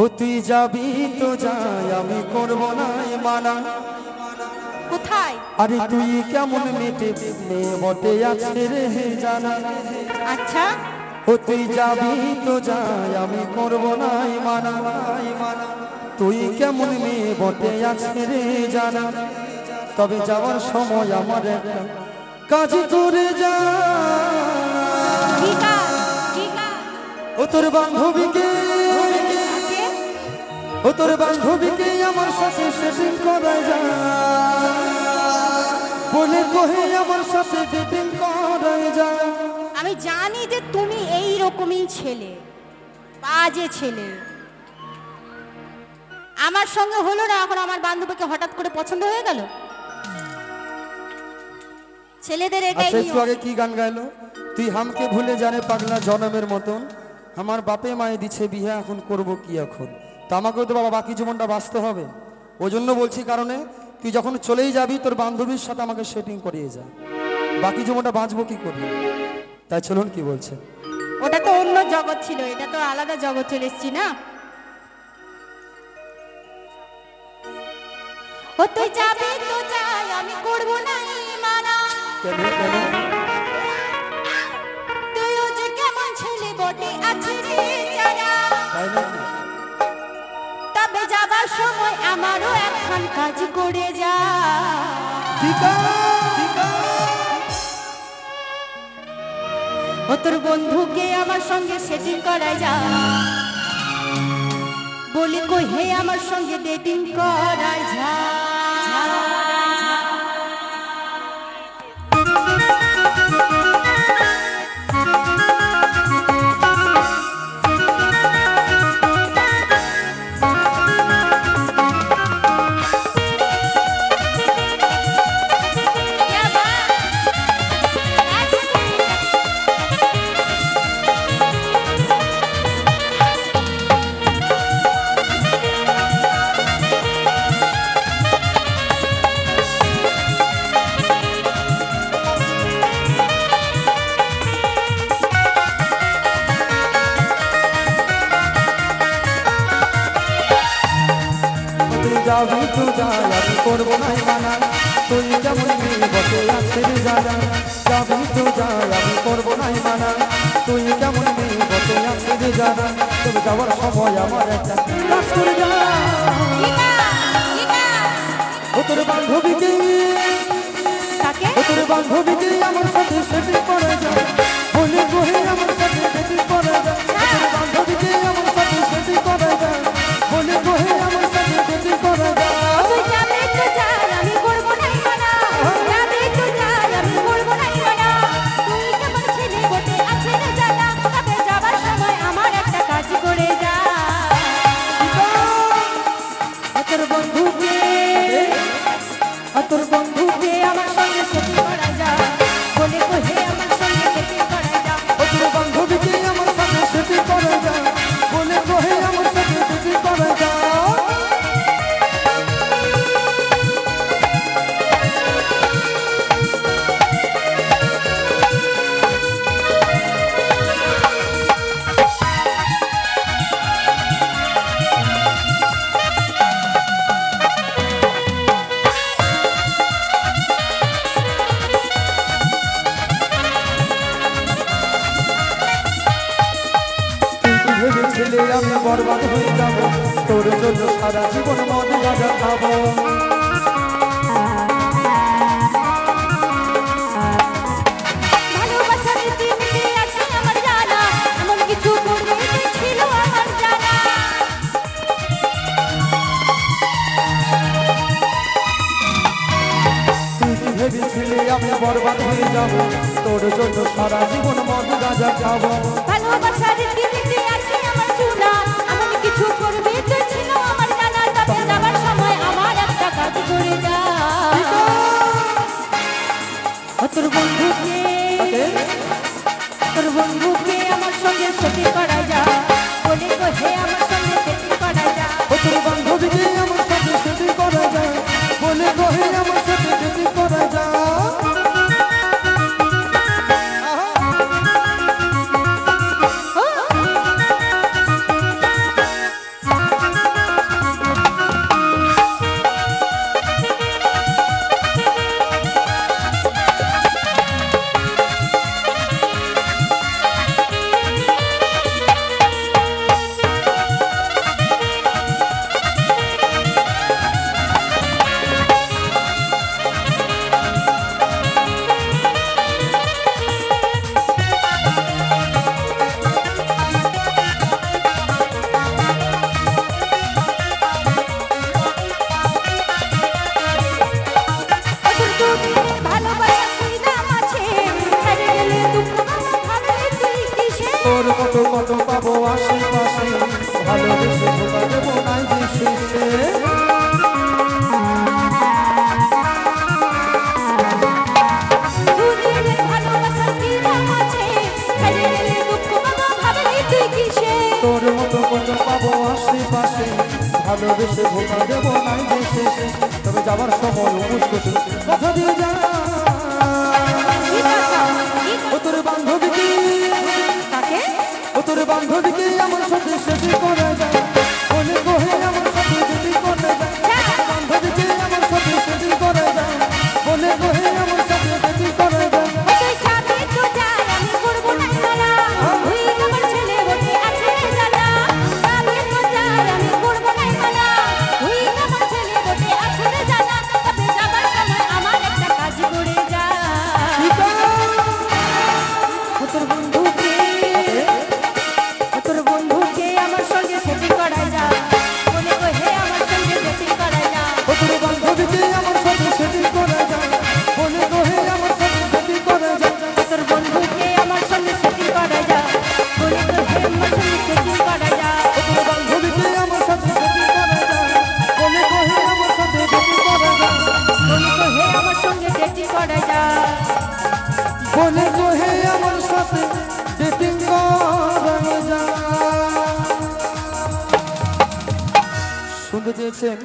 ও তুই যাবি তো যাই, আমি করব না মানা। কোথায়? আরে তুই কেমন মেটে মেয়ে বটে আছে রে জানা। আচ্ছা, ও তুই যাবি তো যাই, আমি করব না মানা। তুই কেমন মেয়ে বটে আছে রে জানা। তবে যাওয়ার সময় আমার একটা কাজ করে যা। কি কাজ? কি কাজ? ও তোর বান্ধবীকে, কাকে? ও তোর বান্ধবীকে আমার সাথে সেটিং করা যা। বলে কহে আমার সাথে ডেটিং করা যা। আমি জানি যে তুমি এই রকমই ছেলে, বাজে ছেলে। আমার সঙ্গে হলো না, এখন আমার বান্ধবীকে হঠাৎ করে পছন্দ হয়ে গেল। ছেলেদের এটাই আচ্ছা, একটু নিয়ম। আগে কি গান গাইলো? তুই হামকে ভুলে জানে পাগলা জনমের মতন। আমার বাপে মায়ে দিচ্ছে বিয়ে, এখন করব কি এখন? তো আমাকেও তো বাবা বাকি জীবনটা বাঁচতে হবে। ওই জন্য বলছি, কারণে তুই যখন চলেই যাবি তোর বান্ধবীর সাথে আমাকে সেটিং করিয়ে যা। বাকি জীবনটা বাঁচবো কি করি? তাই চলুন, কি বলছে? ওটা তো অন্য জগৎ ছিল, এটা তো আলাদা জগৎ চলে এসছি না। ও তুই যাবি তো যাই, আমি করব না মানা। কেন কেন? তুইও যে কেমন ছেলে বটে আছে রে জানা। তাই নাকি? তবে যাবার সময় আমারও একখান কাজ করে যা। ঠিক আছে, ঠিক আছে। ও তোর বন্ধুকে আমার সঙ্গে সেটিং করায় যা। বলি কই হে আমার সঙ্গে ডেটিং করায় যা। তুই যাবি তো যাই, আমি করবো না মানা। তুই কেমন মেয়ে বসে আছে রে জানা। যাবি তো যাই, আমি করবো না মানা। তুই কেমন মেয়ে বসে আছে রে জানা। তবে যাওয়ার সময় আমার একটা কাজ করে যা। ও তোর বান্ধবীকে, কাকে? ও তোর বান্ধবীকে আমার সাথে সেটিং করা যা। বলে কহে আমার সাথে সেটিং করা যা। ও তোর বান্ধবীকে আমার সাথে সেটিং করা যা। বলে কহে আমার সাথে সেটিং করা যা। তুই যাবি তো যাই, আমি করব না মানা। যাবি তো যাই, আমি করব না মানা। তুই কেমন ছেলে বটে আছে রে জানা। তবে যাবার সময় আমার একটা কাজ করে যা। ও তোর বন্ধুকে, ও তোর বন্ধুকে আমার সঙ্গে সেটিং করা যা। বলে কহে আমার সঙ্গে সেটিং করা যা। ও তোর বান্ধবীকে আমার সাথে সেটিং করা যা। বলে কহে আমার সাথে সেটিং করা যা। ভেবেছিলে আমি বরবাদ হয়ে যাব, তোর জন্য সারা জীবন মদ গাঁজা খাবো। ভালোবাসার রীতিনীতি আছে আমার জানা। এমন কিছু করবে যে ছিল আমার জানা। তুই কি ভেবেছিলে আমি বরবাদ হয়ে যাব, তোর জন্য সারা জীবন মদ গাঁজা খাবো। ভালোবাসার রীতিনীতি আছে আমার জানা। এমন কিছু করবে যে ছিল আমার জানা। তবে যাবার সময় আমার একটা কাজ করে যা। ও তোর বন্ধুকে, তোর বন্ধুকে আমার সঙ্গে সেটিং করা যা। বলে কহে আমার সঙ্গে সেটিং করা যা। ও তোর বান্ধবীকে আমার সাথে সেটিং করা যা। বলে কহে আমার সাথে সেটিং করা যা। ও পাশে, ভালোবেসে ধোকা দেবো নাই যে শেষে, তবে যাবার সময় মুস্কুতে কথা দিয়ে যা। কি কথা? ও তোর বান্ধবীকে, কাকে? ও তোর বান্ধবীকে আমার সাথে সেটি করা যায়, বলে কহে আমার সাথে সেটি করা যায়, বান্ধবীকে আমার সাথে সেটি করা যায়, বলে কহে আমার সাথে সেটি করা যায়। তুই যাবি তো যাই, আমি করবো না মানা। তুই আমার ছেলে বটে আছে রে জানা। যাবি তো যাই, আমি করবো না মানা। তুই আমার ছেলে বটে আছে রে জানা। তবে যাবার সময় আমার একটা কাজ করে যা। ও তোর বন্ধুকে, ও তোর বন্ধুকে আমার সঙ্গে সেটিং করায় যা। বলে কহে আমার সঙ্গে সেটিং করায় যা। ও তোর বান্ধবীকে আমার সাথে সেটি করা যায়, বলে কহে আমার সাথে সেটি করা যায়। তোর বন্ধুকে আমার সঙ্গে সেটিং করায় যা। বলে কহে আমার সঙ্গে সেটিং করায় যা। ও তোর বান্ধবীকে আমার সাথে সেটি করা যায়, বলে কহে আমার সাথে সেটি করা যায়, বলে কহে আমার সঙ্গে ডেটিং করায় যা। বলে কহে আমার সাথে ডেটিং করা যায়। শুনতে চেয়েছেন